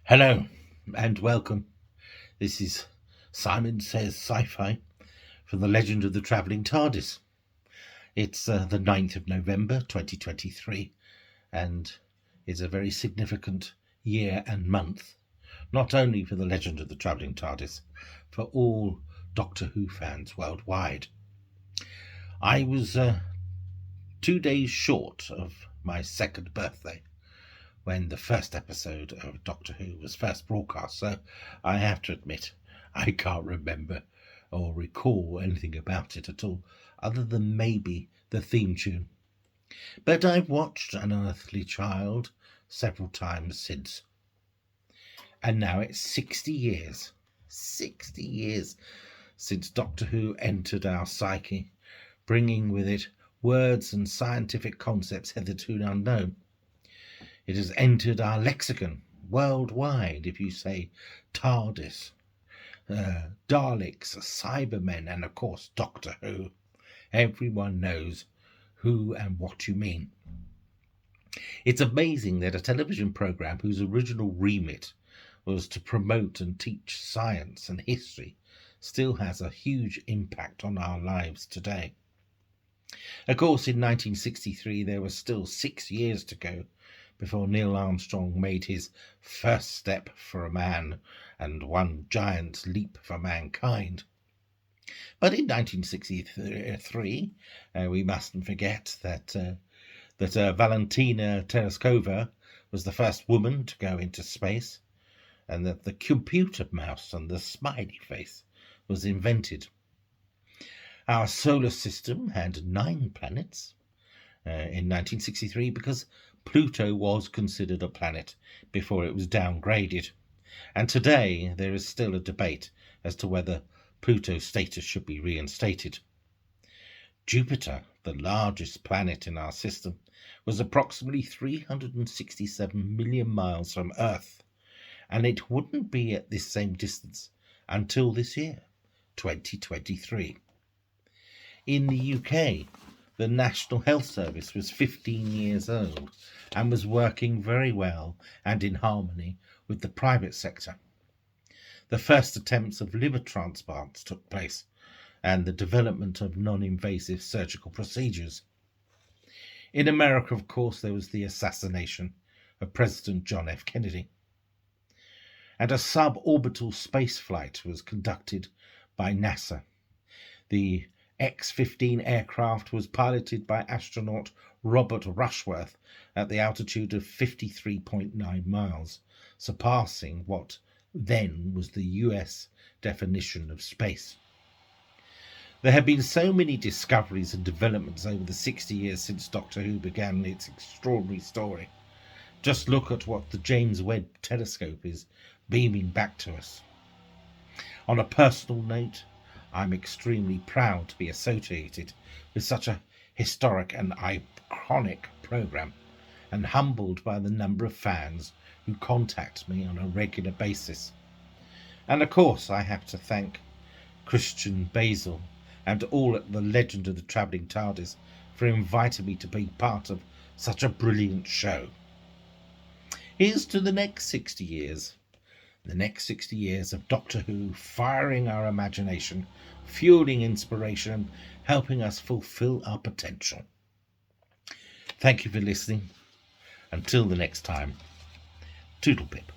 Hello and welcome. This is Simon Says Sci-Fi for the Legend of the Traveling TARDIS. It's the 9th of November 2023 and it's a very significant year and month, not only for the Legend of the Traveling TARDIS, for all Doctor Who fans worldwide. I was 2 days short of my second birthday when the first episode of Doctor Who was first broadcast, so I have to admit I can't remember or recall anything about it at all, other than maybe the theme tune. But I've watched Unearthly Child several times since. And now it's 60 years since Doctor Who entered our psyche, bringing with it words and scientific concepts hitherto unknown. It has entered our lexicon worldwide. If you say TARDIS, Daleks, Cybermen, and of course Doctor Who, everyone knows who and what you mean. It's amazing that a television program whose original remit was to promote and teach science and history still has a huge impact on our lives today. Of course, in 1963 there was still 6 years to go before Neil Armstrong made his first step for a man and one giant leap for mankind. But in 1963, we mustn't forget that Valentina Tereshkova was the first woman to go into space, and that the computer mouse and the smiley face was invented. Our solar system had 9 planets in 1963 because Pluto was considered a planet before it was downgraded, and today there is still a debate as to whether Pluto's status should be reinstated. Jupiter, the largest planet in our system, was approximately 367 million miles from Earth, and it wouldn't be at this same distance until this year, 2023. In the UK, the National Health Service was 15 years old and was working very well and in harmony with the private sector. The first attempts of liver transplants took place, and the development of non-invasive surgical procedures. In America, of course, there was the assassination of President John F. Kennedy, and a suborbital space flight was conducted by NASA. The X-15 aircraft was piloted by astronaut Robert Rushworth at the altitude of 53.9 miles, surpassing what then was the US definition of space. There have been so many discoveries and developments over the 60 years since Doctor Who began its extraordinary story. Just look at what the James Webb telescope is beaming back to us. On a personal note, I'm extremely proud to be associated with such a historic and iconic program, and humbled by the number of fans who contact me on a regular basis. And of course I have to thank Christian Basil and all at the Legend of the Traveling TARDIS for inviting me to be part of such a brilliant show. Here's to the next 60 years. The next 60 years of Doctor Who firing our imagination, fueling inspiration, helping us fulfill our potential. Thank you for listening. Until the next time, toodle pip.